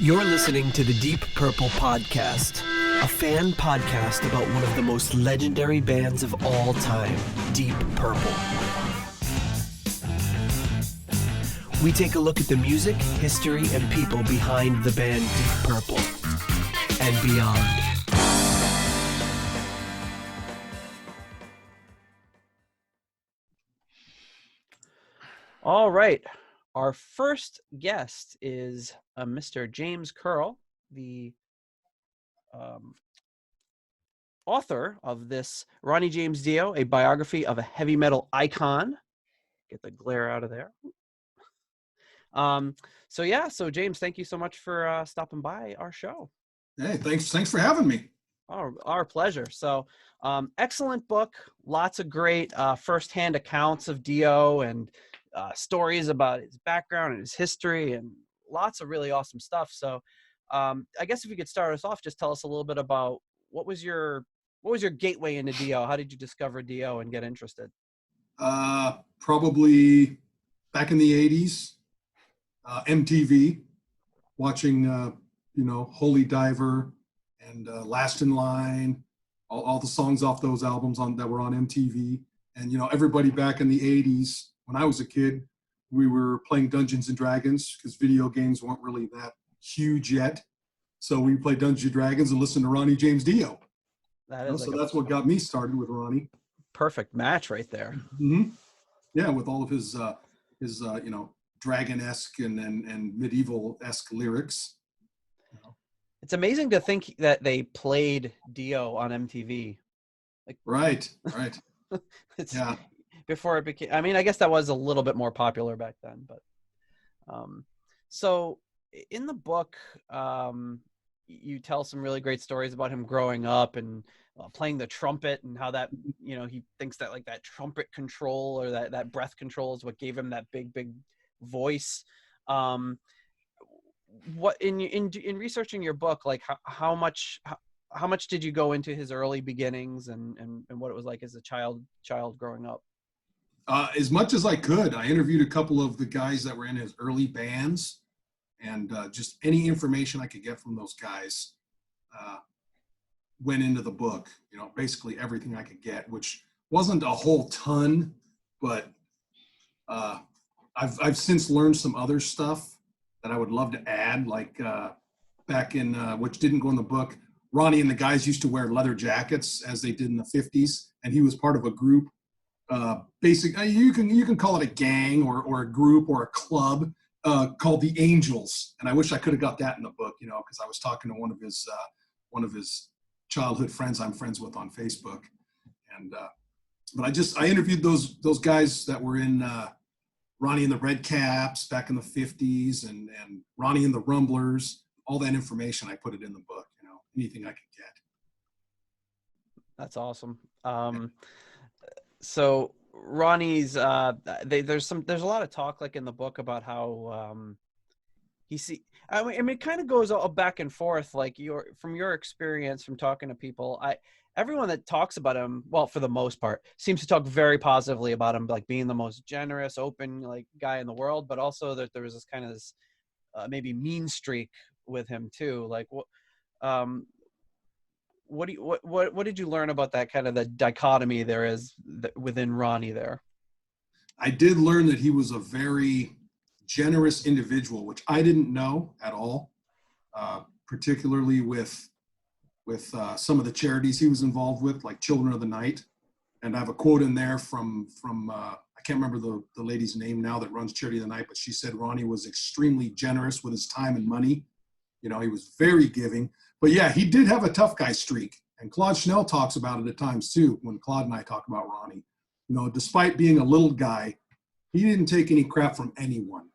You're listening to the Deep Purple Podcast, a fan podcast about one of the most legendary bands of all time, Deep Purple. We take a look at the music, history, and people behind the band Deep Purple and beyond. All right. Our first guest is Mr. James Curl, the author of this Ronnie James Dio, a biography of a heavy metal icon. Get the glare out of there. So James, thank you so much for stopping by our show. Hey, thanks for having me. Our pleasure. So, excellent book. Lots of great firsthand accounts of Dio and stories about his background and his history and lots of really awesome stuff. So, I guess if you could start us off, just tell us a little bit about what was your gateway into Dio? How did you discover Dio and get interested? Probably back in the 80s, MTV, watching, Holy Diver and Last in Line, all the songs off those albums that were on MTV. And, everybody back in the 80s, when I was a kid, we were playing Dungeons and Dragons because video games weren't really that huge yet. So we played Dungeons and Dragons and listened to Ronnie James Dio. So that's what got me started with Ronnie. Perfect match right there. Mm-hmm. Yeah, with all of his dragon-esque and medieval-esque lyrics. It's amazing to think that they played Dio on MTV. Right. Yeah. Before it became, I mean, I guess that was a little bit more popular back then, but so in the book, you tell some really great stories about him growing up and playing the trumpet and how that, he thinks that like that trumpet control or that breath control is what gave him that big voice. What in researching your book, like how much did you go into his early beginnings and what it was like as a child growing up? As much as I could. I interviewed a couple of the guys that were in his early bands, and just any information I could get from those guys went into the book. Basically everything I could get, which wasn't a whole ton, but I've since learned some other stuff that I would love to add, like back in, which didn't go in the book, Ronnie and the guys used to wear leather jackets as they did in the 50s, and he was part of a group. You can call it a gang or a group or a club called the Angels, and I wish I could have got that in the book, because I was talking to one of his childhood friends I'm friends with on Facebook, and but I interviewed those guys that were in Ronnie and the Red Caps back in the 50s and Ronnie and the Rumblers. All that information I put it in the book, anything I could get. That's awesome. So Ronnie's there's a lot of talk like in the book about how it kind of goes all back and forth, like from your experience from talking to people. Everyone that talks about him, well, for the most part, seems to talk very positively about him, like being the most generous, open like guy in the world, but also that there was this kind of maybe mean streak with him too. Like what did you learn about that kind of the dichotomy there is within Ronnie there? I did learn that he was a very generous individual, which I didn't know at all, particularly with some of the charities he was involved with, like Children of the Night. And I have a quote in there from I can't remember the lady's name now that runs Charity of the Night, but she said Ronnie was extremely generous with his time and money. He was very giving. But yeah, he did have a tough guy streak. And Claude Schnell talks about it at times too, when Claude and I talk about Ronnie. Despite being a little guy, he didn't take any crap from anyone.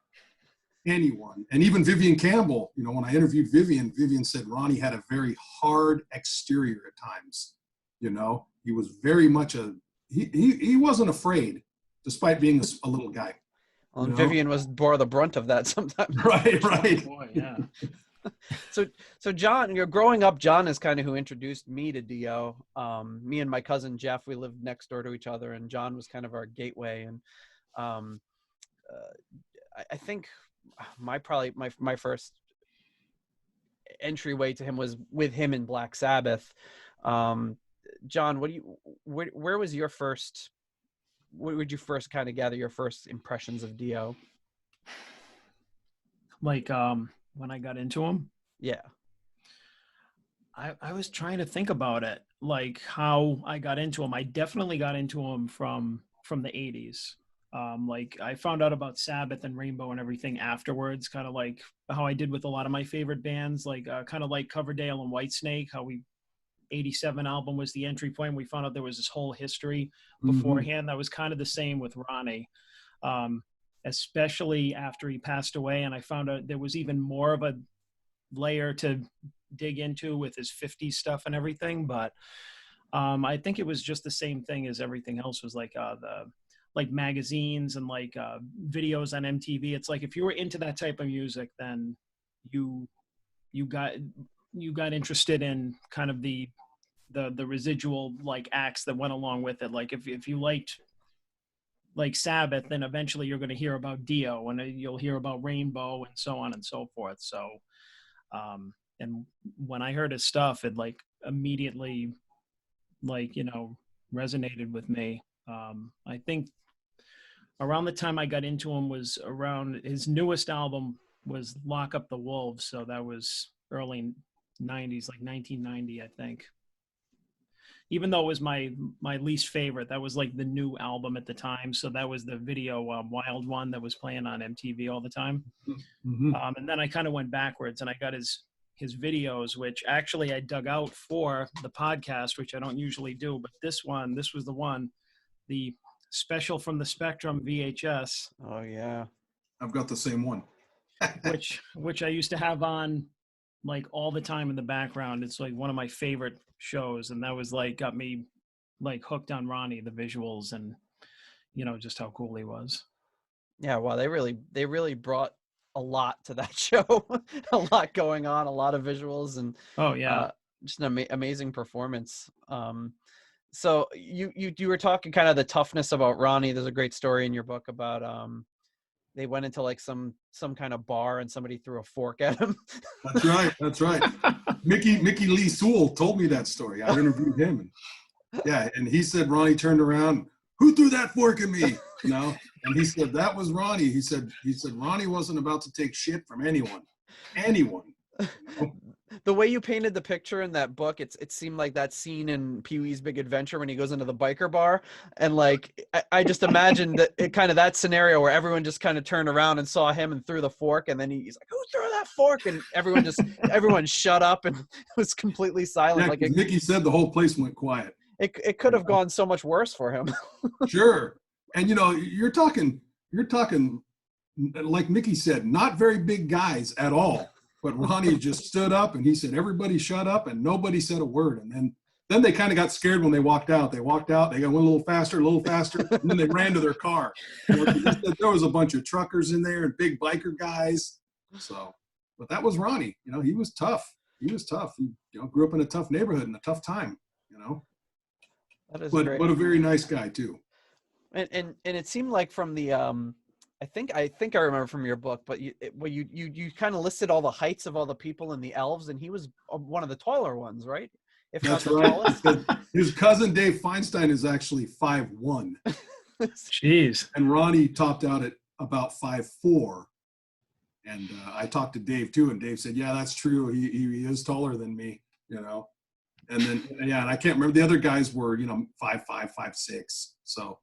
And even Vivian Campbell, when I interviewed Vivian said Ronnie had a very hard exterior at times. He was very much he wasn't afraid, despite being a little guy. Well, and Vivian bore the brunt of that sometimes. Right. Boy, yeah. So John, growing up, John is kind of who introduced me to Dio. Me and my cousin Jeff, we lived next door to each other, and John was kind of our gateway. And I think my first entryway to him was with him in Black Sabbath. John, where was your first, where would you first kind of gather your first impressions of Dio? Like when I got into him? Yeah. I was trying to think about it, like how I got into him. I definitely got into him from the 80s. Like I found out about Sabbath and Rainbow and everything afterwards, kind of like how I did with a lot of my favorite bands, like kind of like Coverdale and Whitesnake, how 87 album was the entry point. We found out there was this whole history beforehand. That was kind of the same with Ronnie, especially after he passed away. And I found out there was even more of a layer to dig into with his 50s stuff and everything. But I think it was just the same thing as everything else, was like the like magazines and like videos on MTV. It's like if you were into that type of music, then you got interested in kind of the residual like acts that went along with it. Like if you liked like Sabbath, then eventually you're going to hear about Dio, and you'll hear about Rainbow and so on and so forth. So and when I heard his stuff, it like immediately like, you know, resonated with me. I think around the time I got into him was around his newest album was Lock Up the Wolves. So that was early 90s, like 1990, I think. Even though it was my least favorite, that was like the new album at the time. So that was the video Wild One that was playing on MTV all the time. And then I kind of went backwards, and I got his videos, which actually I dug out for the podcast, which I don't usually do. But this was the one, the Special from the Spectrum VHS. Oh yeah. I've got the same one. which I used to have on like all the time in the background. It's like one of my favorite shows, and that was like got me like hooked on Ronnie, the visuals, and you know, just how cool he was. Yeah, wow, they really brought a lot to that show. A lot going on, a lot of visuals, and just an amazing performance. So you were talking kind of the toughness about Ronnie. There's a great story in your book about they went into like some kind of bar and somebody threw a fork at him. That's right. Mickey Lee Sewell told me that story. I interviewed him. And he said Ronnie turned around, "Who threw that fork at me?" You know, and he said that was Ronnie. He said Ronnie wasn't about to take shit from anyone. You know? The way you painted the picture in that book, it seemed like that scene in Pee-wee's Big Adventure when he goes into the biker bar, and like I just imagined that scenario where everyone just kind of turned around and saw him and threw the fork, and then he's like, "Who threw that fork?" And everyone shut up and was completely silent. Yeah, like Mickey said, the whole place went quiet. It could have gone so much worse for him. Sure, and you know, you're talking like Mickey said, not very big guys at all. But Ronnie just stood up and he said, "Everybody shut up," and nobody said a word. And then they kind of got scared when they walked out. They got went a little faster, and then they ran to their car. You know, there was a bunch of truckers in there and big biker guys. So, but that was Ronnie. You know, he was tough. He, you know, grew up in a tough neighborhood in a tough time. You know, That is but great. a very nice guy too. And it seemed like from the I think I remember from your book, but you kind of listed all the heights of all the people and the elves, and he was one of the taller ones, right? If That's not the right. tallest. His cousin Dave Feinstein is actually 5'1". Jeez. And Ronnie topped out at about 5'4". And I talked to Dave too, and Dave said, "Yeah, that's true. He is taller than me, you know." And then and I can't remember, the other guys were, you know, 5'5", 5'6". So.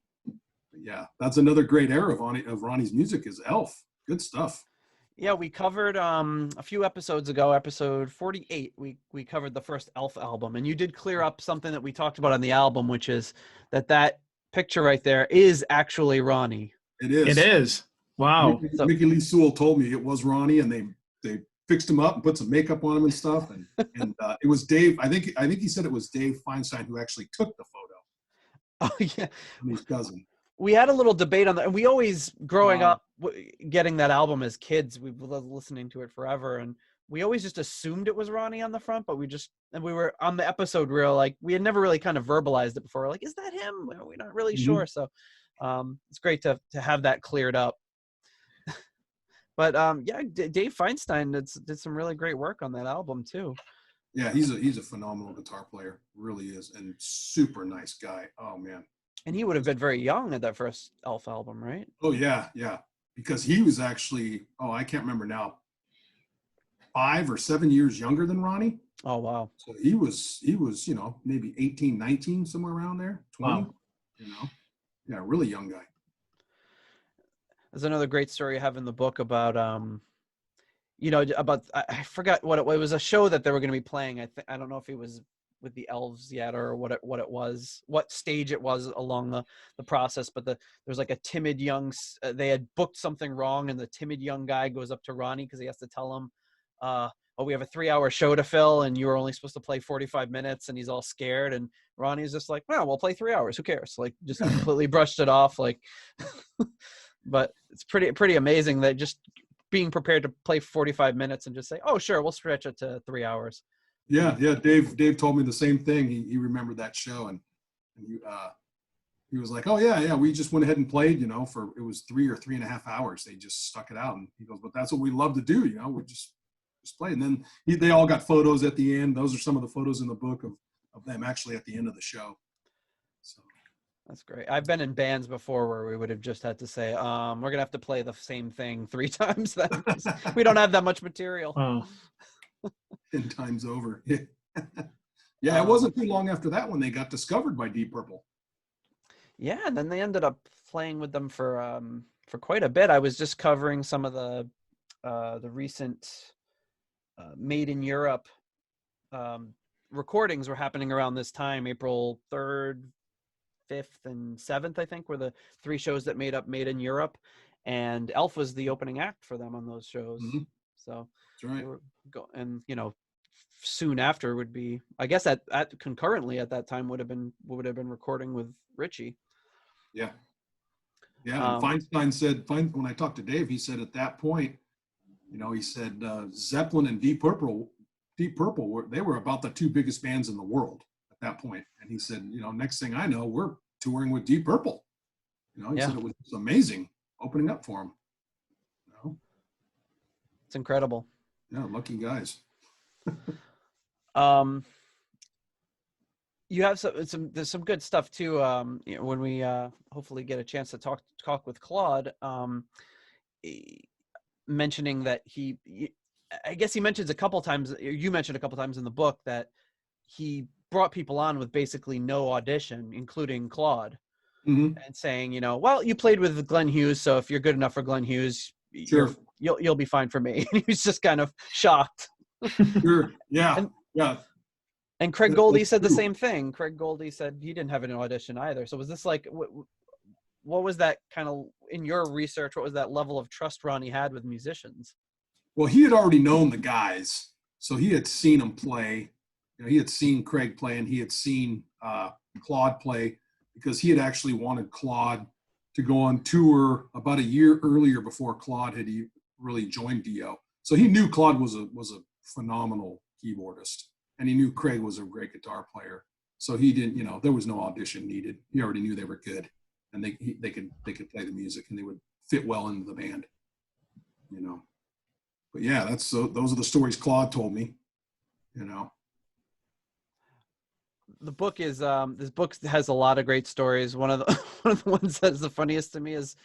Yeah, that's another great era of Ronnie's music is Elf. Good stuff. Yeah, we covered a few episodes ago, episode 48. We covered the first Elf album, and you did clear up something that we talked about on the album, which is that picture right there is actually Ronnie. It is. It is. Wow. Mickey Lee Sewell told me it was Ronnie, and they fixed him up and put some makeup on him and stuff, and it was Dave. I think he said it was Dave Feinstein who actually took the photo. Oh yeah, His cousin. We had a little debate on that, and we always, growing up, getting that album as kids, we were listening to it forever, and we always just assumed it was Ronnie on the front, but we were on the episode real, like, we had never really kind of verbalized it before. We're like, is that him? We're not really sure. So it's great to have that cleared up. But yeah, Dave Feinstein did some really great work on that album too. Yeah, he's a phenomenal guitar player, really is, and super nice guy. Oh man. And he would have been very young at that first Elf album, right? Oh yeah, because he was actually, I can't remember now, 5 or 7 years younger than Ronnie. Oh wow. So he was maybe 18, 19, somewhere around there, 20. Wow. Yeah, really young guy. There's another great story you have in the book about about I forgot what it was, a show that they were going to be playing. I don't know if it was with the elves yet or what it was, what stage it was along the process, but there's like a timid young, they had booked something wrong, and the timid young guy goes up to Ronnie because he has to tell him, we have a 3-hour show to fill and you were only supposed to play 45 minutes, and he's all scared, and Ronnie's just like, well, we'll play 3 hours, who cares, like just completely brushed it off, like but it's pretty amazing that just being prepared to play 45 minutes and just say, oh sure, we'll stretch it to 3 hours. Yeah. Dave told me the same thing. He remembered that show, and he was like, oh yeah, we just went ahead and played, for, it was 3 or 3.5 hours. They just stuck it out, and he goes, but that's what we love to do, we just play. And then they all got photos at the end. Those are some of the photos in the book of them actually at the end of the show. So that's great. I've been in bands before where we would have just had to say, we're gonna have to play the same thing 3 times. We don't have that much material. Wow. 10 times over. Yeah, it wasn't too long after that when they got discovered by Deep Purple. Yeah, and then they ended up playing with them for quite a bit. I was just covering some of the recent Made in Europe recordings were happening around this time. April 3rd, 5th, and 7th, I think, were the 3 shows that made up Made in Europe, and Elf was the opening act for them on those shows. Mm-hmm. So that's right. they were and soon after would be, I guess at concurrently at that time would have been recording with Richie. Yeah. And Feinstein said, when I talked to Dave, he said at that point, he said Zeppelin and Deep Purple were about the 2 biggest bands in the world at that point. And he said, next thing I know, we're touring with Deep Purple. He said it was amazing opening up for him. It's incredible. Yeah, lucky guys. You have there's some good stuff too. When we hopefully get a chance to talk with Claude, mentioning that I guess he mentions a couple times, you mentioned a couple times in the book that he brought people on with basically no audition, including Claude, mm-hmm. and saying, well, you played with Glenn Hughes, so if you're good enough for Glenn Hughes, sure, you'll be fine for me. He was just kind of shocked. Sure. Yeah. And Craig Goldie said the same thing. Craig Goldie said he didn't have an audition either. So was this like, what was that kind of, in your research, what was that level of trust Ronnie had with musicians? Well, he had already known the guys. So he had seen them play. He had seen Craig play, and he had seen Claude play, because he had actually wanted Claude to go on tour about a year earlier before Claude had really joined Dio. So he knew Claude was a phenomenal keyboardist, and he knew Craig was a great guitar player. So he didn't, there was no audition needed. He already knew they were good, and they could play the music, and they would fit well into the band, But yeah, those are the stories Claude told me, The book is this book has a lot of great stories. One of the ones that's the funniest to me is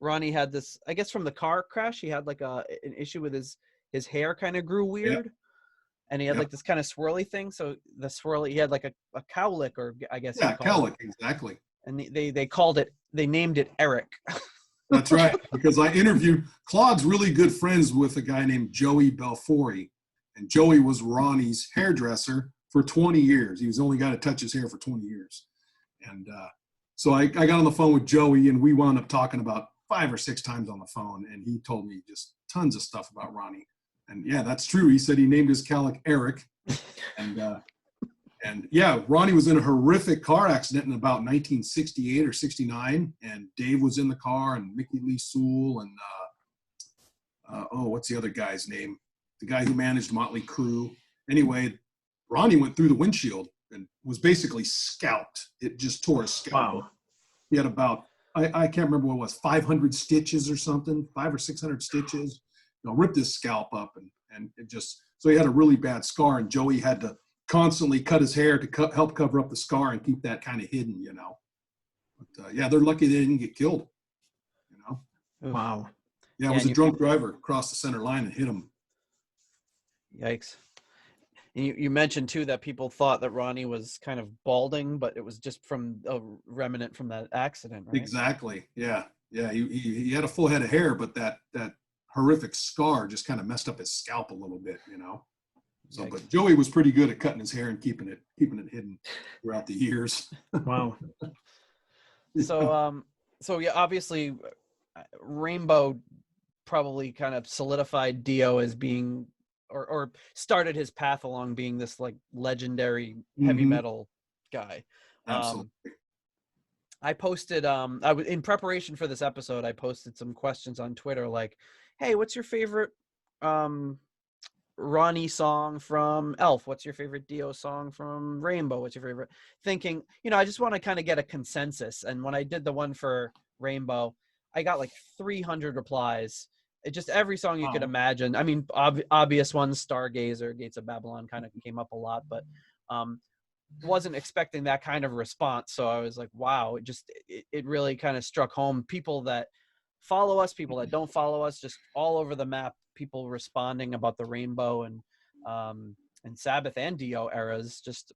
Ronnie had this, I guess from the car crash, he had like an issue with his hair kind of grew weird. Yep. And he had like this kind of swirly thing. So he had like a cowlick, or I guess. Yeah, cowlick, exactly. And they named it Eric. That's right. Because I interviewed, Claude's really good friends with a guy named Joey Belfori. And Joey was Ronnie's hairdresser for 20 years. He was the only guy to touch his hair for 20 years. And so I got on the phone with Joey, and we wound up talking about 5 or 6 times on the phone. And he told me just tons of stuff about Ronnie. And yeah, that's true. He said he named his cowlick Eric. And yeah, Ronnie was in a horrific car accident in about 1968 or 69. And Dave was in the car, and Mickey Lee Sewell, and what's the other guy's name? The guy who managed Motley Crue. Anyway, Ronnie went through the windshield and was basically scalped. It just tore his scalp. Wow. He had about, I can't remember what it was, 500 stitches or something, 500 or 600 stitches. ripped his scalp up, and it just, so he had a really bad scar, and Joey had to constantly cut his hair to help cover up the scar and keep that kind of hidden, But yeah, they're lucky they didn't get killed, Wow. Yeah, it was a drunk driver across the center line and hit him. Yikes. You mentioned too that people thought that Ronnie was kind of balding, but it was just from a remnant from that accident, right? Exactly. Yeah. He had a full head of hair, but that horrific scar just kind of messed up his scalp a little bit, So, Yikes. but Joey was pretty good at cutting his hair and keeping it hidden throughout the years. Wow. So yeah, obviously, Rainbow probably kind of solidified Dio as being, or started his path along being this like legendary heavy metal guy. Absolutely. I posted, in preparation for this episode, I posted some questions on Twitter like, hey, what's your favorite Ronnie song from Elf? What's your favorite Dio song from Rainbow? What's your favorite? Thinking, I just want to kind of get a consensus. And when I did the one for Rainbow, I got like 300 replies. It just every song you could imagine. I mean, obvious ones, Stargazer, Gates of Babylon kind of came up a lot, but wasn't expecting that kind of response. So I was like, wow, it really kind of struck home. People that follow us, people that don't follow us, just all over the map, people responding about the Rainbow and Sabbath and Dio eras, just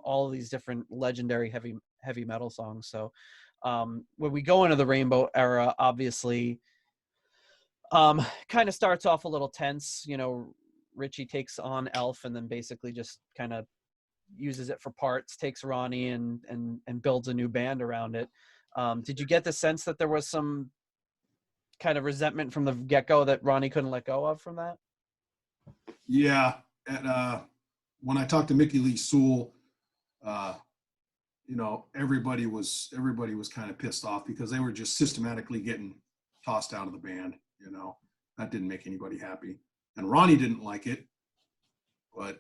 all of these different legendary heavy metal songs. So when we go into the Rainbow era, obviously kind of starts off a little tense. Richie takes on Elf and then basically just kind of uses it for parts, takes Ronnie and builds a new band around it. Did you get the sense that there was some kind of resentment from the get-go that Ronnie couldn't let go of from that? Yeah. And when I talked to Mickey Lee Sewell, everybody was kind of pissed off because they were just systematically getting tossed out of the band. That didn't make anybody happy. And Ronnie didn't like it, but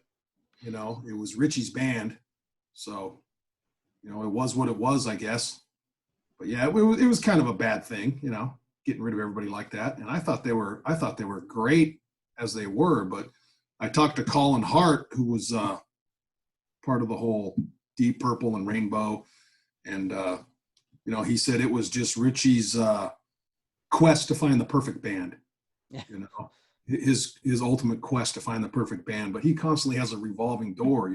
it was Richie's band. So, it was what it was, I guess. But yeah, it was kind of a bad thing, getting rid of everybody like that. And I thought they were great as they were, but I talked to Colin Hart, who was part of the whole Deep Purple and Rainbow. And, he said it was just Richie's quest to find the perfect band, his ultimate quest to find the perfect band, but he constantly has a revolving door,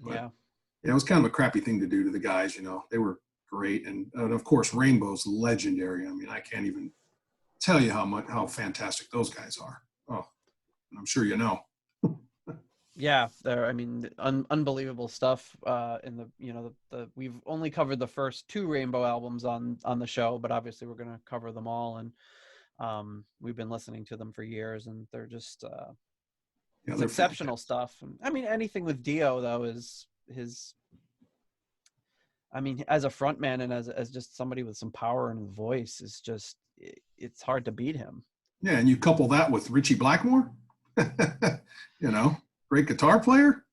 But, yeah, it was kind of a crappy thing to do to the guys, they were great. And of course, Rainbow's legendary. I mean, I can't even tell you how fantastic those guys are. Oh, and I'm sure Yeah, they're, unbelievable stuff. In the we've only covered the first 2 Rainbow albums on the show, but obviously we're going to cover them all. And we've been listening to them for years, and they're just it's exceptional stuff. And, anything with Dio though is his. As a frontman and as just somebody with some power in his voice, is just it's hard to beat him. Yeah, and you couple that with Richie Blackmore, great guitar player.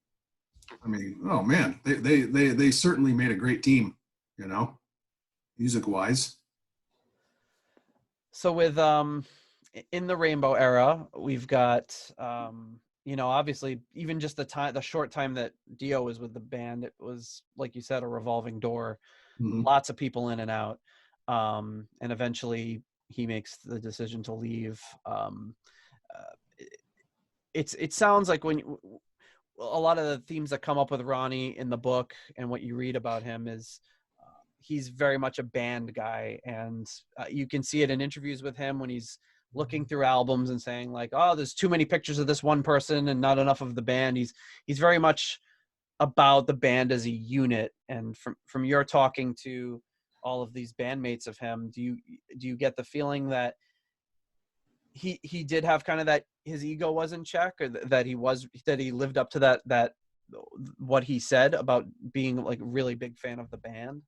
Oh man, they certainly made a great team, music wise. So with in the Rainbow era, we've got obviously even just the short time that Dio was with the band, it was, like you said, a revolving door, lots of people in and out, and eventually he makes the decision to leave. It sounds like a lot of the themes that come up with Ronnie in the book and what you read about him is he's very much a band guy, and you can see it in interviews with him when he's looking through albums and saying like, oh, there's too many pictures of this one person and not enough of the band. He's very much about the band as a unit. And from your talking to all of these bandmates of him, do you get the feeling that he did have kind of that his ego was in check, or that he lived up to that what he said about being like a really big fan of the band?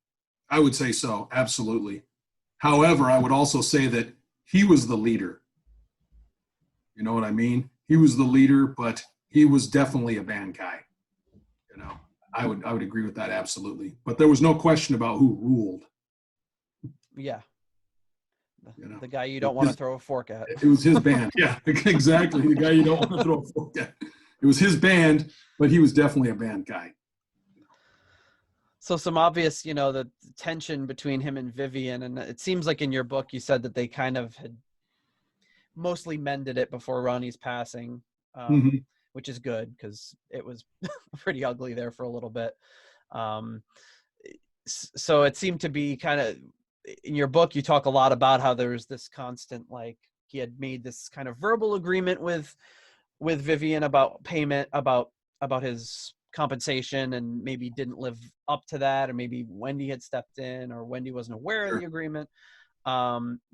I would say so, absolutely. However, I would also say that he was the leader. You know what I mean? He was the leader, but he was definitely a band guy. I would agree with that absolutely. But there was no question about who ruled. Yeah, You know, The guy you don't want to throw a fork at. it was his band. Yeah, exactly. The guy you don't want to throw a fork at. It was his band, but he was definitely a band guy. So some obvious, the tension between him and Vivian, and it seems like in your book you said that they kind of had mostly mended it before Ronnie's passing, which is good because it was pretty ugly there for a little bit. So it seemed to be kind of, in your book you talk a lot about how there was this constant, like, he had made this kind of verbal agreement with Vivian about payment, about his compensation, and maybe didn't live up to that, or maybe Wendy had stepped in, or Wendy wasn't aware of the agreement.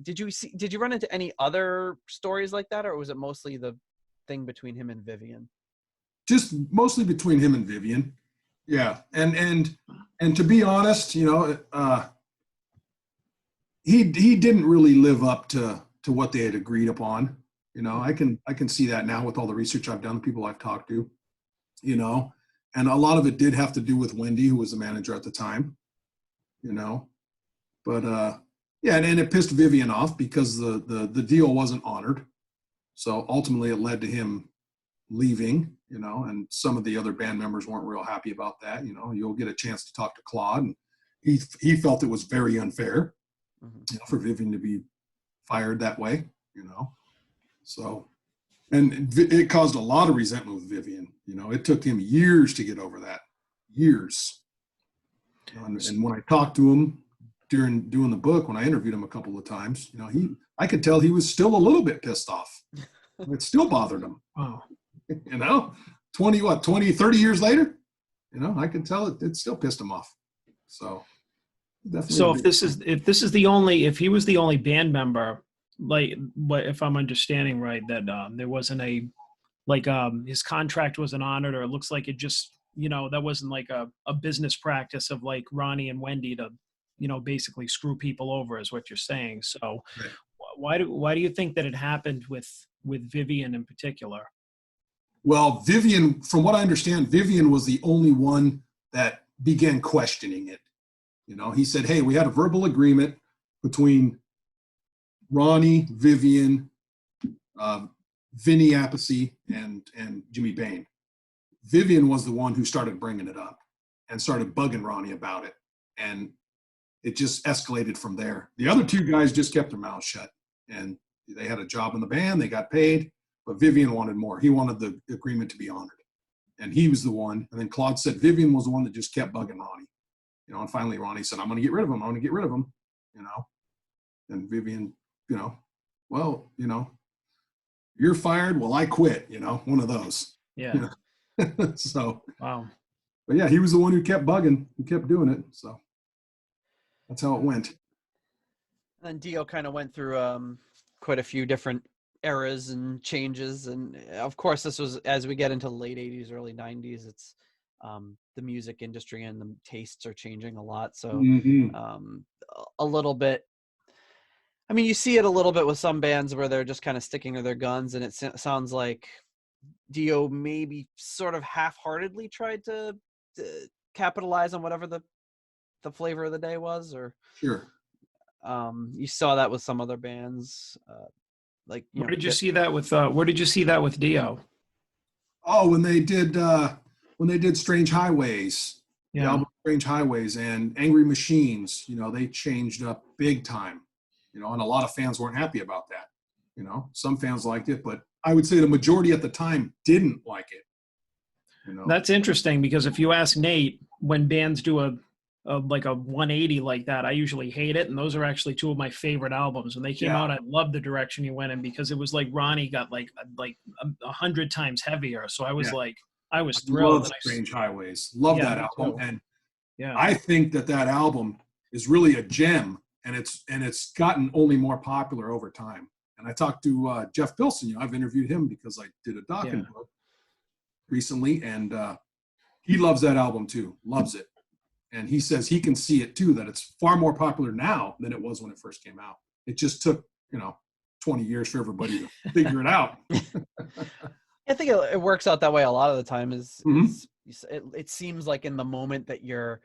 Did you run into any other stories like that, or was it mostly the thing between him and Vivian? Just mostly between him and Vivian. Yeah. And to be honest, he didn't really live up to what they had agreed upon. I can see that now with all the research I've done, the people I've talked to, and a lot of it did have to do with Wendy, who was the manager at the time, but yeah. And it pissed Vivian off because the deal wasn't honored. So ultimately it led to him leaving, and some of the other band members weren't real happy about that. You'll get a chance to talk to Claude, and he felt it was very unfair, for Vivian to be fired that way, So, and it caused a lot of resentment with Vivian. It took him years to get over that, years. And when I talked to him during doing the book, when I interviewed him a couple of times, I could tell he was still a little bit pissed off. It still bothered him. Wow. 30 years later, I could tell it still pissed him off. So definitely. So if he was the only band member, like, what, if I'm understanding right, that there wasn't his contract wasn't honored, or it looks like it just, that wasn't like a business practice of like Ronnie and Wendy to, basically screw people over, is what you're saying. So right. Why do you think that it happened with Vivian in particular? Well, Vivian, from what I understand, Vivian was the only one that began questioning it. He said, hey, we had a verbal agreement between Ronnie, Vivian, Vinny Appice, and Jimmy Bain. Vivian was the one who started bringing it up and started bugging Ronnie about it. And it just escalated from there. The other two guys just kept their mouths shut, and they had a job in the band, they got paid, but Vivian wanted more. He wanted the agreement to be honored. And he was the one. And then Claude said Vivian was the one that just kept bugging Ronnie. And finally Ronnie said, I'm going to get rid of him. I want to get rid of him. And Vivian, well, you're fired. Well, I quit, one of those. Yeah. So, wow. But yeah, he was the one who kept bugging and kept doing it. So that's how it went. And Dio kind of went through quite a few different eras and changes, and of course this was, as we get into the late 80s, early 90s, it's the music industry and the tastes are changing a lot. So a little bit, I mean, you see it a little bit with some bands where they're just kind of sticking to their guns, and it sounds like Dio maybe sort of half-heartedly tried to capitalize on whatever the flavor of the day was, or sure. You saw that with some other bands. Where did you see that with Dio? Oh, when they did Strange Highways, yeah. The album Strange Highways and Angry Machines, they changed up big time, and a lot of fans weren't happy about that. Some fans liked it, but I would say the majority at the time didn't like it. That's interesting, because if you ask Nate, when bands do a 180 like that, I usually hate it, and those are actually two of my favorite albums. When they came out, I loved the direction he went in, because it was like Ronnie got like 100 times heavier. So I was I was thrilled. Love Strange Highways. Love that album, and yeah, I think that album is really a gem, and it's gotten only more popular over time. And I talked to Jeff Pilson. I've interviewed him because I did a Dawkins book recently, and he loves that album too. Loves it. And he says he can see it too, that it's far more popular now than it was when it first came out. It just took, 20 years for everybody to figure it out. I think it works out that way a lot of the time. It seems like in the moment that you're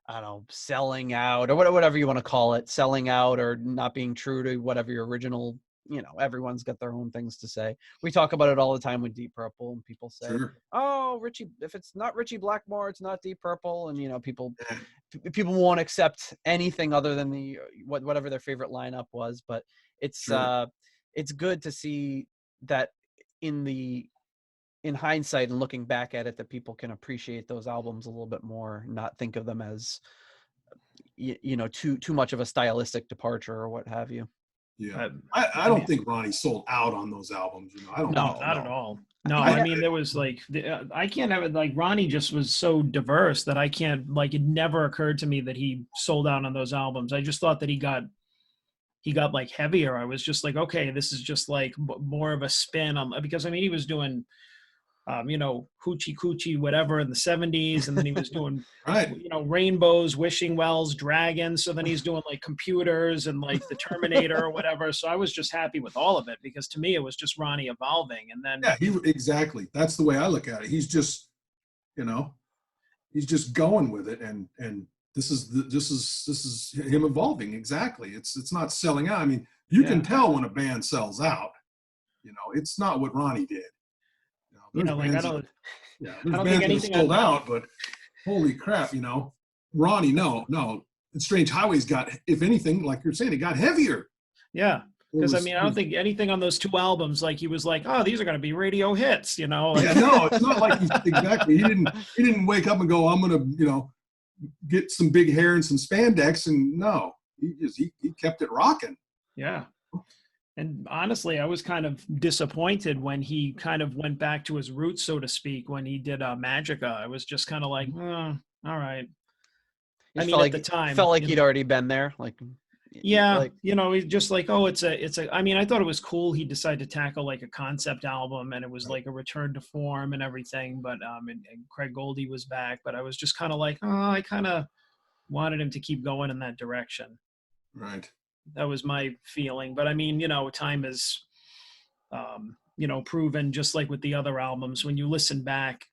I don't know, selling out or whatever you want to call it, selling out or not being true to whatever your original, everyone's got their own things to say. We talk about it all the time with Deep Purple, and people say, Sure. oh, Richie, if it's not Richie Blackmore, it's not Deep Purple. And, people Yeah. people won't accept anything other than whatever their favorite lineup was. But it's good to see that in hindsight and looking back at it, that people can appreciate those albums a little bit more, not think of them as too much of a stylistic departure or what have you. Yeah. I don't think Ronnie sold out on those albums. I don't No, know. not at all. No, I- I mean, there was like, I can't have it, like Ronnie just was so diverse that I can't, like, it never occurred to me that he sold out on those albums. I just thought that he got like heavier. I was just like, okay, this is just like more of a spin on, because I mean, he was doing, hoochie coochie, whatever in the 70s. And then he was doing, Right. rainbows, wishing wells, dragons. So then he's doing like computers and like the Terminator or whatever. So I was just happy with all of it, because to me, it was just Ronnie evolving. And then, Yeah, exactly. That's the way I look at it. He's just, he's just going with it. And this is him evolving. Exactly. It's not selling out. I mean, you can tell when a band sells out, it's not what Ronnie did. There's like I don't bands think that anything sold out, but holy crap, Ronnie, no. And Strange Highways got, if anything, like you're saying, it got heavier. Yeah. Because I mean, I don't think anything on those two albums, like he was like, oh, these are going to be radio hits, Like, Yeah, no, it's not like exactly. He didn't wake up and go, I'm going to, get some big hair and some spandex. And no, he kept it rocking. Yeah. And honestly, I was kind of disappointed when he kind of went back to his roots, so to speak, when he did Magica. I was just kind of like, all right. I mean, at the time, felt like he'd already been there. Like, yeah, he's just like, oh, I mean, I thought it was cool. He decided to tackle like a concept album, and it was like a return to form and everything. But and Craig Goldie was back, but I was just kind of like, oh, I kind of wanted him to keep going in that direction. Right. That was my feeling. But I mean, time is, proven, just like with the other albums. When you listen back,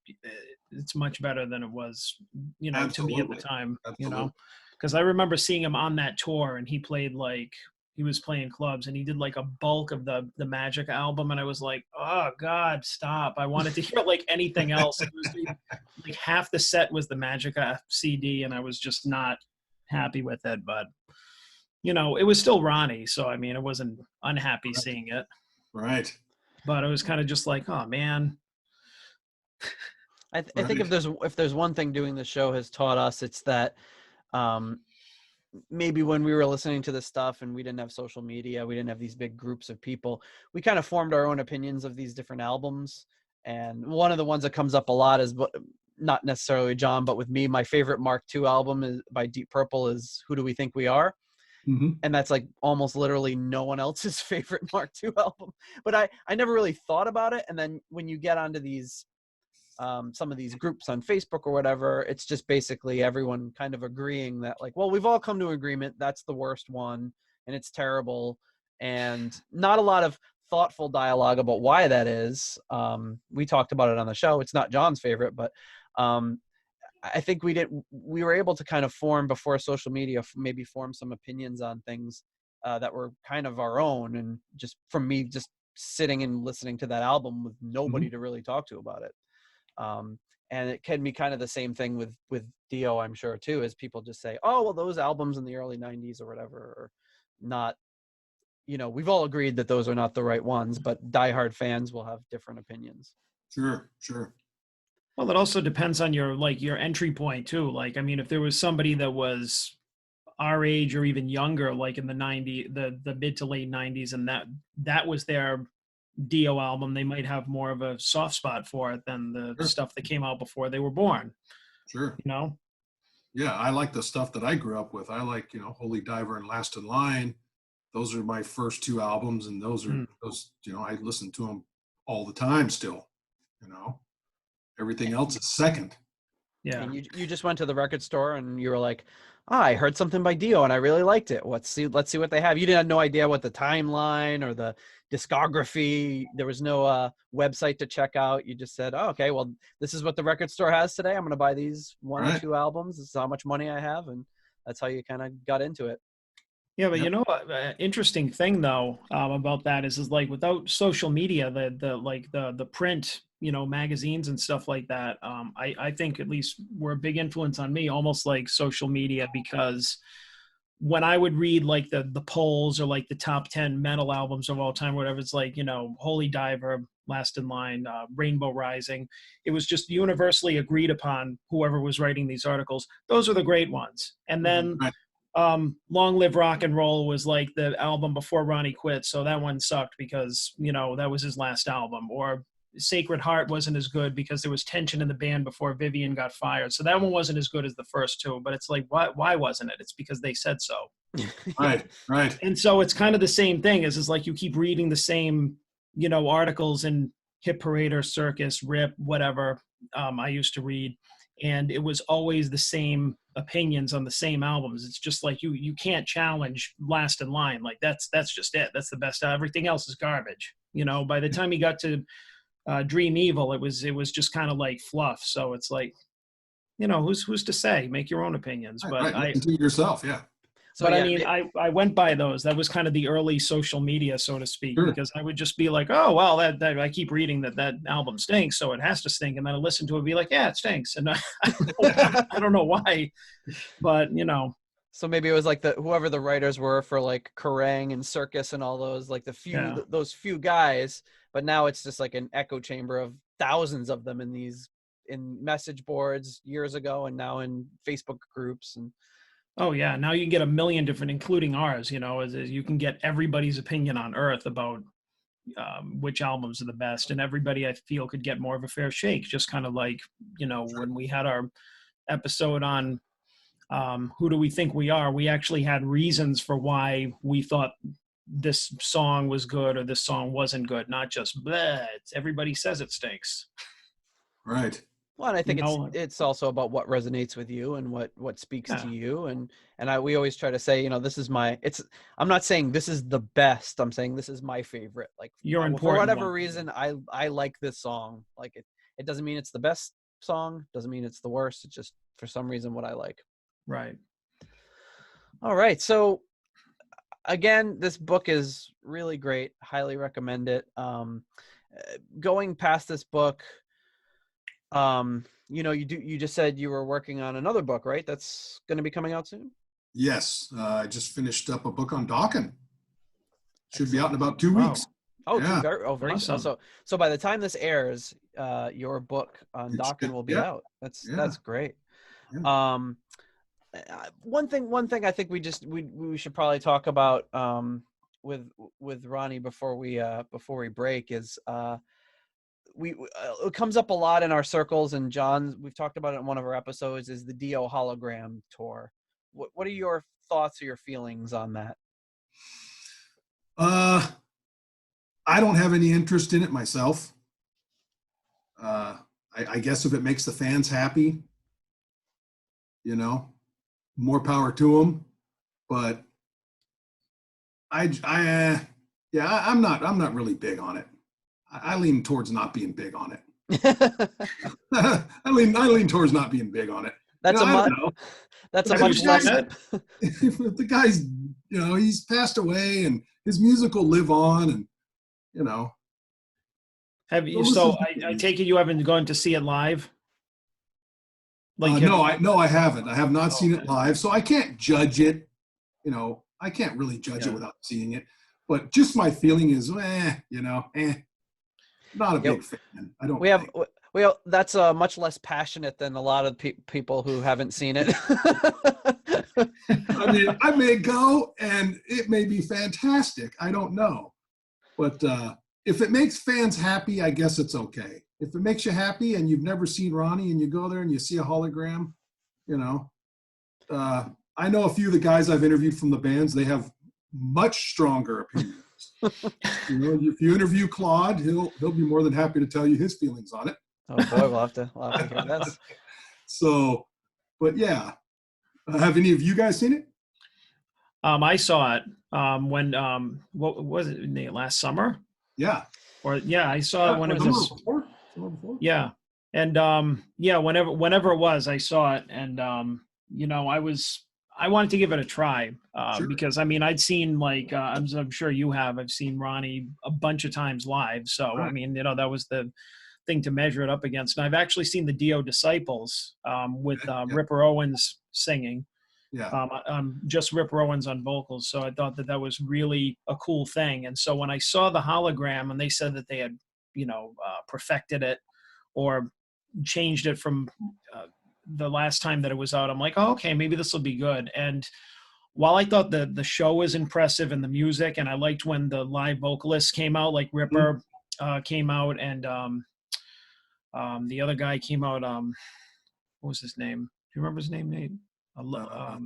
it's much better than it was, to me at the time, Absolutely. Because I remember seeing him on that tour, and he played like, he was playing clubs, and he did like a bulk of the Magic album. And I was like, oh God, stop. I wanted to hear like anything else. It was like half the set was the Magic CD, and I was just not happy with it. But it was still Ronnie. So, I mean, I wasn't unhappy seeing it. Right. But I was kind of just like, oh man. I think if there's one thing doing the show has taught us, it's that maybe when we were listening to this stuff and we didn't have social media, we didn't have these big groups of people, we kind of formed our own opinions of these different albums. And one of the ones that comes up a lot is, not necessarily John, but with me, my favorite Mark II album is by Deep Purple is Who Do We Think We Are? Mm-hmm. And that's like almost literally no one else's favorite Mark II album. But I never really thought about it. And then when you get onto these, some of these groups on Facebook or whatever, it's just basically everyone kind of agreeing that like, well, we've all come to agreement that's the worst one and it's terrible. And not a lot of thoughtful dialogue about why that is. We talked about it on the show. It's not John's favorite, but I think we were able to kind of form before social media, maybe form some opinions on things that were kind of our own. And just from me, just sitting and listening to that album with nobody to really talk to about it. And it can be kind of the same thing with Dio, I'm sure too, as people just say, oh, well, those albums in the early 90s or whatever are not, we've all agreed that those are not the right ones, but diehard fans will have different opinions. Sure. Well, it also depends on your entry point too. Like, I mean, if there was somebody that was our age or even younger, like in the 90s, the mid to late 90s, and that was their Dio album, they might have more of a soft spot for it than the stuff that came out before they were born. Sure. Yeah, I like the stuff that I grew up with. I like, Holy Diver and Last in Line. Those are my first two albums, and those I listen to them all the time still, Everything else is second. Yeah. And you just went to the record store and you were like, I heard something by Dio and I really liked it. Let's see what they have. You didn't have no idea what the timeline or the discography. There was no website to check out. You just said, oh, okay, well, this is what the record store has today. I'm going to buy these one or two albums. This is how much money I have. And that's how you kind of got into it. Yeah, but you know, interesting thing though about that is like without social media, the print, you know, magazines and stuff like that. I think at least were a big influence on me, almost like social media, because when I would read like the polls or like the top 10 metal albums of all time, whatever, it's like, you know, Holy Diver, Last in Line, Rainbow Rising. It was just universally agreed upon, whoever was writing these articles. Those are the great ones. And then Long Live Rock and Roll was like the album before Ronnie quit. So that one sucked because, you know, that was his last album. Or Sacred Heart wasn't as good because there was tension in the band before Vivian got fired. So that one wasn't as good as the first two, but it's like, why wasn't it? It's because they said so. Right. And so it's kind of the same thing is like you keep reading the same, you know, articles in Hit Parader, Circus, Rip, whatever I used to read. And it was always the same opinions on the same albums. It's just like you can't challenge Last in Line. Like that's just it. That's the best. Everything else is garbage. You know, by the time he got to Dream Evil, it was just kind of like fluff. So it's like, you know, who's to say? Make your own opinions. But listen to yourself, yeah. So, but yeah, I mean, I went by those. That was kind of the early social media, so to speak, Sure. because I would just be like, oh, well, that I keep reading that album stinks, so it has to stink. And then I listen to it and be like, yeah, it stinks. And I don't know why, but, you know. So maybe it was like whoever the writers were for like Kerrang and Circus and all those, like those few guys, but now it's just like an echo chamber of thousands of them in message boards years ago and now in Facebook groups. And oh yeah, now you can get a million different, including ours, you know, as you can get everybody's opinion on earth about which albums are the best, and everybody I feel could get more of a fair shake. Just kind of like, you know, when we had our episode on Who Do We Think We Are, we actually had reasons for why we thought this song was good or this song wasn't good, not just bleh, everybody says it stinks. Right. Well, and I think it's also about what resonates with you and what speaks to you. And we always try to say, you know, I'm not saying this is the best. I'm saying this is my favorite. Like for whatever reason, I like this song. Like it doesn't mean it's the best song. Doesn't mean it's the worst. It's just for some reason what I like. Right. All right. So again, this book is really great. Highly recommend it. Going past this book, you know, you just said you were working on another book, right? That's going to be coming out soon. Yes. I just finished up a book on Dokken. Should be out in about 2 weeks. Oh, yeah. Very awesome. So by the time this airs, your book on Dokken will be out. That's great. Yeah. One thing I think we should probably talk about with Ronnie before we break is it comes up a lot in our circles, and we've talked about it in one of our episodes, is the Dio hologram tour. What are your thoughts or your feelings on that? I don't have any interest in it myself. I guess if it makes the fans happy, you know, more power to them. But I'm not really big on it. I lean towards not being big on it. I lean towards not being big on it. That's a much less. The guy's, you know, he's passed away, and his music will live on, and you know. Have you? So I take it you haven't gone to see it live. Like no, I haven't. I have not seen it live, so I can't judge it. You know, I can't really judge it without seeing it. But just my feeling is, not a big fan. I don't. That's much less passionate than a lot of people who haven't seen it. I mean, I may go and it may be fantastic. I don't know. But if it makes fans happy, I guess it's okay. If it makes you happy and you've never seen Ronnie and you go there and you see a hologram, you know, I know a few of the guys I've interviewed from the bands, they have much stronger opinions. You know, if you interview Claude, he'll be more than happy to tell you his feelings on it. Oh boy, we'll have to hear this. So, but yeah, Have any of you guys seen it? I saw it when what was it, last summer? Yeah. Or yeah, I saw it when it was Summer was before? Summer before? yeah. And yeah, whenever it was, I saw it, and you know, I wanted to give it a try Sure. because I mean, I'd seen like I'm sure you have. I've seen Ronnie a bunch of times live, so I Right. mean, you know, that was the thing to measure it up against. And I've actually seen the Dio Disciples with Okay. Yeah. Ripper Owens singing, Yeah. just Ripper Owens on vocals. So I thought that that was really a cool thing. And so when I saw the hologram and they said that they had, you know, perfected it or changed it from the last time that it was out, I'm like, oh, okay, maybe this will be good. And while I thought the show was impressive and the music, and I liked when the live vocalists came out, like Mhm. Ripper came out, and the other guy came out. What was his name? Do you remember his name, Nate? Uh,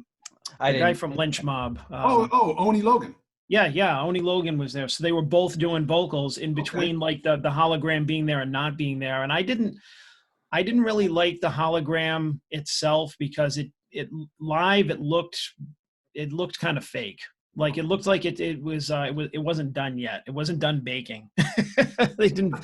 I The guy didn't. from Lynch Mob. Oni Logan. Yeah, Oni Logan was there. So they were both doing vocals in Okay. between, like the hologram being there and not being there. And I didn't really like the hologram itself because it live it looked kind of fake. Like it looked like it wasn't done yet. It wasn't done baking. They didn't,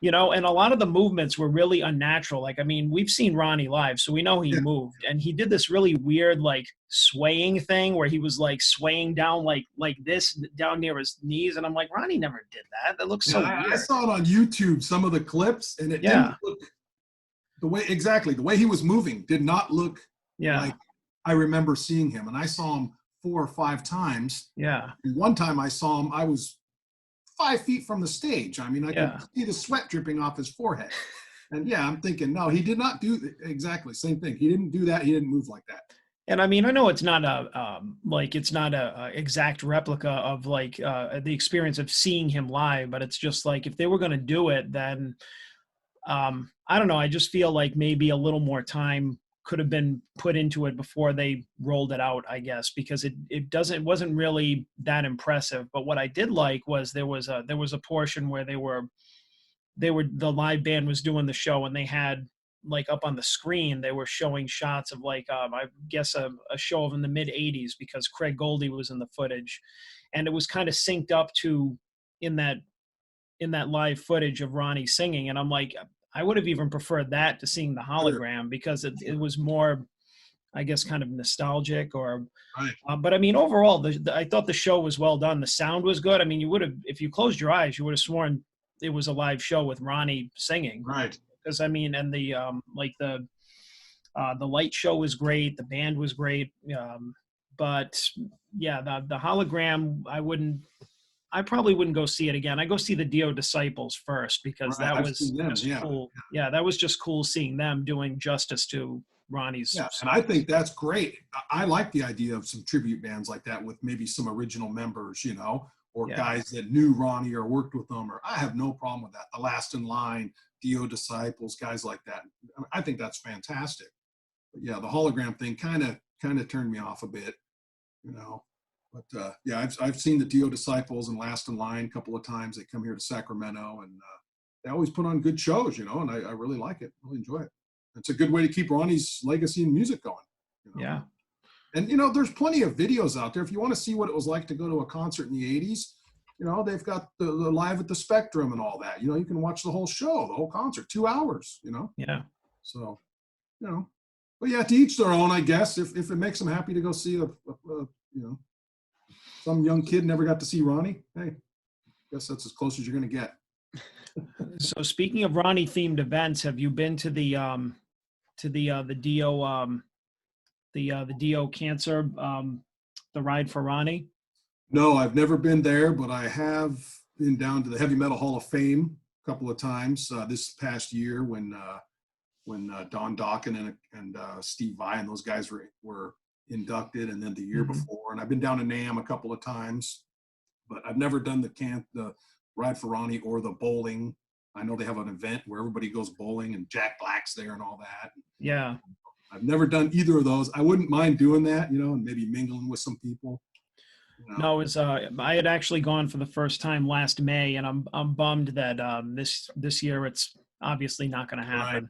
you know, and a lot of the movements were really unnatural. Like, I mean, we've seen Ronnie live, so we know he Yeah. moved, and he did this really weird like swaying thing where he was like swaying down like this down near his knees, and I'm like, Ronnie never did that. That looks so I weird. saw it on YouTube, some of the clips, and it Yeah. didn't look the way he was moving did not look Yeah. like I remember seeing him. And I saw him 4 or 5 times. Yeah. And one time I saw him, I was 5 feet from the stage. I mean, I Yeah. could see the sweat dripping off his forehead. And yeah, I'm thinking, no, he did not do exactly same thing. He didn't do that. He didn't move like that. And I mean, I know it's not it's not a exact replica of like the experience of seeing him live, but it's just like if they were going to do it, then I don't know. I just feel like maybe a little more time could have been put into it before they rolled it out, I guess, because it wasn't really that impressive. But what I did like was there was a portion where the live band was doing the show, and they had like up on the screen they were showing shots of like I guess a show of in the mid 80s because Craig Goldie was in the footage, and it was kind of synced up to in that live footage of Ronnie singing. And I'm like, I would have even preferred that to seeing the hologram because it was more, I guess, kind of nostalgic or, Right. but I mean, overall, I thought the show was well done. The sound was good. I mean, you would have, if you closed your eyes, you would have sworn it was a live show with Ronnie singing. Right. Because I mean, and the the light show was great. The band was great. But yeah, the hologram, I probably wouldn't go see it again. I go see the Dio Disciples first because Right. that I've was seen them, just yeah. cool. Yeah, that was just cool seeing them doing justice to Ronnie's. Yeah, and I think that's great. I like the idea of some tribute bands like that with maybe some original members, you know, or Yeah. guys that knew Ronnie or worked with them, or I have no problem with that. The Last in Line, Dio Disciples, guys like that. I think that's fantastic. But yeah, the hologram thing kind of turned me off a bit, you know. But yeah, I've seen the Dio Disciples and Last in Line a couple of times. They come here to Sacramento, and they always put on good shows, you know, and I really like it, really enjoy it. It's a good way to keep Ronnie's legacy in music going. You know? Yeah. And, you know, there's plenty of videos out there. If you want to see what it was like to go to a concert in the 80s, you know, they've got the Live at the Spectrum and all that. You know, you can watch the whole show, the whole concert, 2 hours, you know. Yeah. So, you know, but yeah, to each their own, I guess. If it makes them happy to go see you know, some young kid never got to see Ronnie, hey, I guess that's as close as you're going to get. So speaking of Ronnie themed events, have you been to the Dio the Dio Cancer the Ride for Ronnie? No, I've never been there, but I have been down to the Heavy Metal Hall of Fame a couple of times this past year when Don Dokken and Steve Vai and those guys were inducted, and then the year before. And I've been down to NAMM a couple of times, but I've never done the Ride for Ronnie or the bowling. I know they have an event where everybody goes bowling and Jack Black's there and all that. Yeah. I've never done either of those. I wouldn't mind doing that, you know, and maybe mingling with some people. You know? No, it was I had actually gone for the first time last May, and I'm bummed that this year it's obviously not going to happen.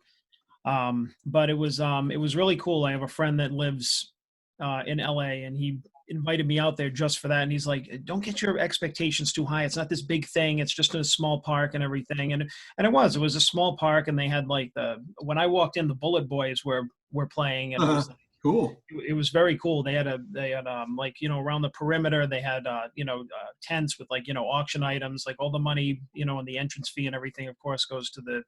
But it was really cool. I have a friend that lives in LA, and he invited me out there just for that. And he's like, don't get your expectations too high. It's not this big thing. It's just a small park and everything. And it was a small park, and they had like when I walked in, the Bullet Boys were playing, and it was cool. it was very cool. They had like, around the perimeter, they had tents with like, auction items, like all the money, and the entrance fee and everything, of course, goes to the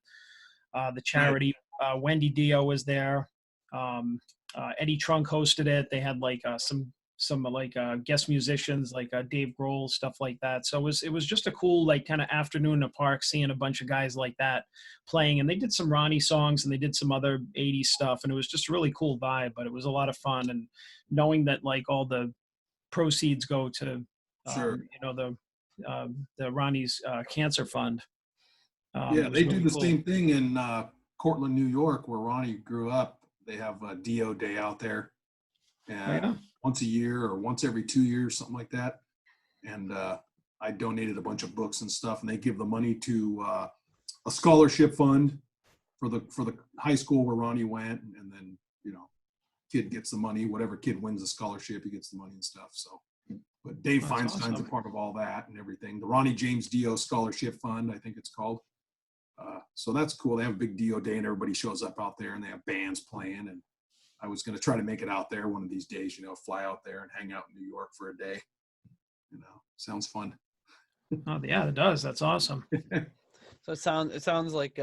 charity. Wendy Dio was there. Eddie Trunk hosted it. They had like some like guest musicians like Dave Grohl, stuff like that. So it was just a cool like kind of afternoon in the park, seeing a bunch of guys like that playing. And they did some Ronnie songs, and they did some other 80s stuff, and it was just a really cool vibe. But it was a lot of fun, and knowing that like all the proceeds go to Sure. the Ronnie's cancer fund. Yeah, they really do the cool. same thing in Cortland, New York, where Ronnie grew up. They have a Dio Day out there, and once a year or once every 2 years, something like that. And I donated a bunch of books and stuff, and they give the money to a scholarship fund for the high school where Ronnie went, and then kid gets the money. Whatever kid wins the scholarship, he gets the money and stuff. So, but Dave Feinstein's a part of all that and everything. The Ronnie James Dio Scholarship Fund, I think it's called. So that's cool. They have a big Dio Day, and everybody shows up out there, and they have bands playing. And I was going to try to make it out there one of these days, fly out there and hang out in New York for a day. Sounds fun. Oh yeah, it does. That's awesome. So it sounds like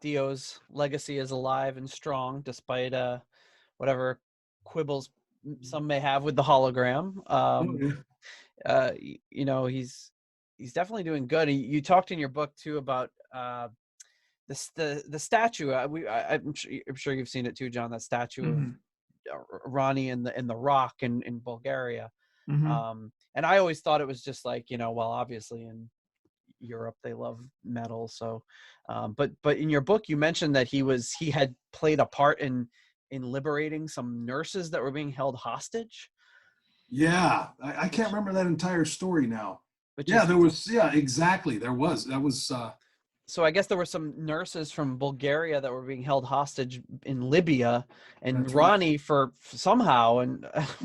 Dio's legacy is alive and strong, despite whatever quibbles some may have with the hologram. He's definitely doing good. You talked in your book too about the statue. I'm sure you've seen it too, John. That statue of Ronnie in the Rock in Bulgaria. And I always thought it was just like, well, obviously in Europe they love metal. So, but in your book you mentioned that he had played a part in liberating some nurses that were being held hostage. Yeah, I can't remember that entire story now. But exactly. That was. So I guess there were some nurses from Bulgaria that were being held hostage in Libya, and Ronnie for somehow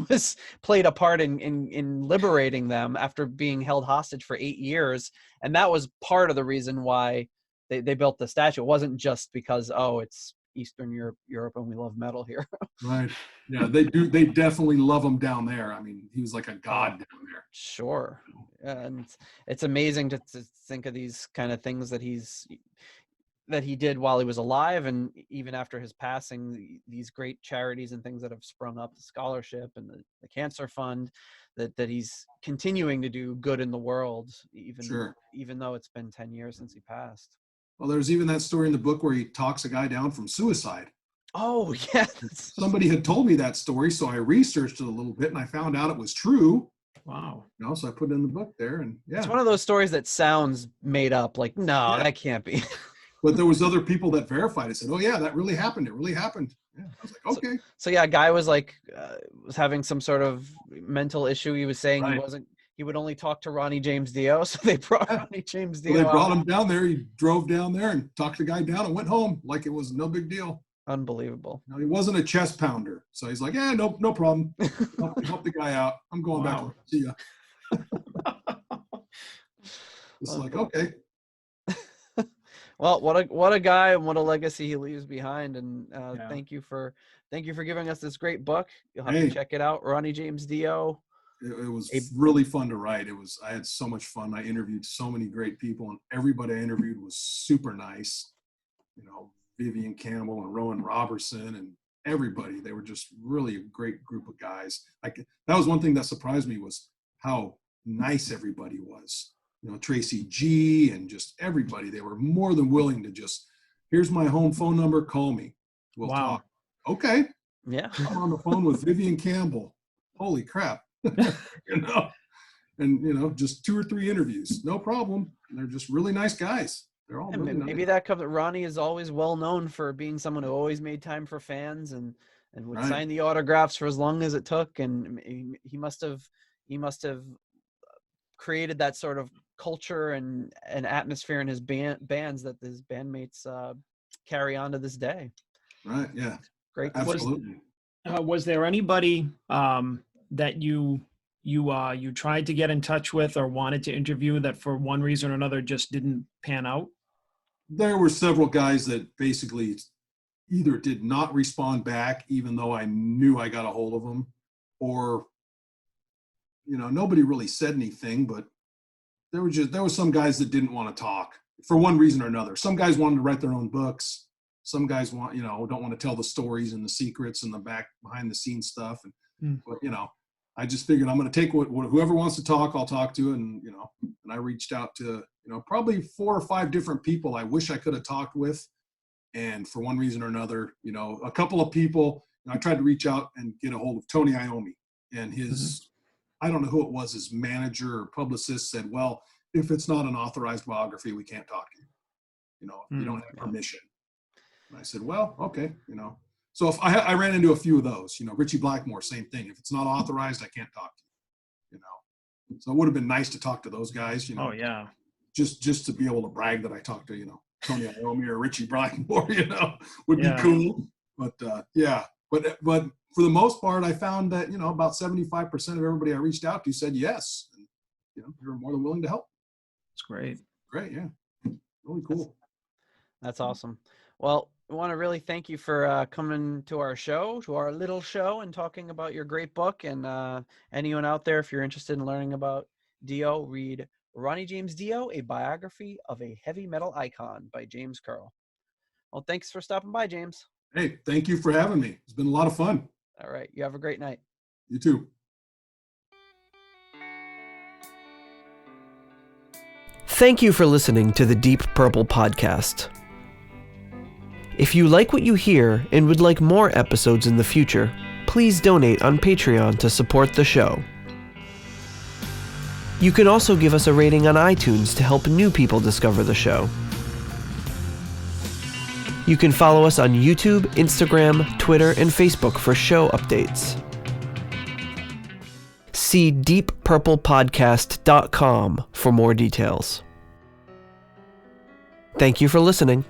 was played a part in liberating them after being held hostage for 8 years, and that was part of the reason why they built the statue. It wasn't just because it's Eastern Europe and we love metal here. Right. Yeah, they do. They definitely love him down there. I mean, he was like a god down there. Sure. And it's amazing to think of these kind of things that he did while he was alive, and even after his passing, these great charities and things that have sprung up, the scholarship and the cancer fund, that he's continuing to do good in the world, even though it's been 10 years since he passed. Well, there's even that story in the book where he talks a guy down from suicide. Oh, yeah. Somebody had told me that story, so I researched it a little bit, and I found out it was true. Wow. So I put it in the book there, and it's one of those stories that sounds made up. Like, no, that can't be. But there was other people that verified it. Said, "Oh yeah, that really happened. It really happened." Yeah, I was like, "Okay." So yeah, a guy was like was having some sort of mental issue. He was saying he would only talk to Ronnie James Dio, so they brought Ronnie James Dio. Well, they brought him down there. He drove down there and talked the guy down and went home like it was no big deal. Unbelievable. No, he wasn't a chest pounder, so he's like, "Yeah, no problem. help the guy out. I'm going back. See ya." It's like, okay. Well, what a guy and what a legacy he leaves behind. And thank you for giving us this great book. You'll have to check it out, Ronnie James Dio. It was really fun to write. I had so much fun. I interviewed so many great people, and everybody I interviewed was super nice. Vivian Campbell and Rowan Robertson and everybody. They were just really a great group of guys. That was one thing that surprised me, was how nice everybody was. Tracy G and just everybody. They were more than willing to just, here's my home phone number, call me. We'll talk. Okay. Yeah. I'm on the phone with Vivian Campbell. Holy crap. And just 2 or 3 interviews. No problem. And they're just really nice guys. They're all really nice. Maybe that comes. Ronnie is always well known for being someone who always made time for fans and would sign the autographs for as long as it took. And he must have created that sort of culture and atmosphere in his bands that his bandmates carry on to this day. Right. Yeah. Great. Absolutely. Was there anybody that you tried to get in touch with or wanted to interview that for one reason or another just didn't pan out? There were several guys that basically either did not respond back, even though I knew I got a hold of them, or, nobody really said anything, but there was some guys that didn't want to talk for one reason or another. Some guys wanted to write their own books. Some guys don't want to tell the stories and the secrets and the behind the scenes stuff. But, I just figured I'm going to take whoever wants to talk, I'll talk to. And I reached out to, probably 4 or 5 different people I wish I could have talked with. And for one reason or another, a couple of people, I tried to reach out and get a hold of Tony Iommi, and his, I don't know who it was, his manager or publicist said, well, if it's not an authorized biography, we can't talk to you. If you don't have permission. And I said, well, okay, So if I ran into a few of those, Richie Blackmore, same thing. If it's not authorized, I can't talk to you, So it would have been nice to talk to those guys, Oh, yeah. Just to be able to brag that I talked to, Tony Iommi or Richie Blackmore, would be cool. But but for the most part, I found that, about 75% of everybody I reached out to said yes. And, they were more than willing to help. It's great. Great. Yeah. Really cool. That's awesome. Well, I want to really thank you for coming to our little show, and talking about your great book. And anyone out there, if you're interested in learning about Dio, read Ronnie James Dio, A Biography of a Heavy Metal Icon by James Curl. Well, thanks for stopping by, James. Hey, thank you for having me. It's been a lot of fun. All right. You have a great night. You too. Thank you for listening to the Deep Purple Podcast. If you like what you hear and would like more episodes in the future, please donate on Patreon to support the show. You can also give us a rating on iTunes to help new people discover the show. You can follow us on YouTube, Instagram, Twitter, and Facebook for show updates. See deeppurplepodcast.com for more details. Thank you for listening.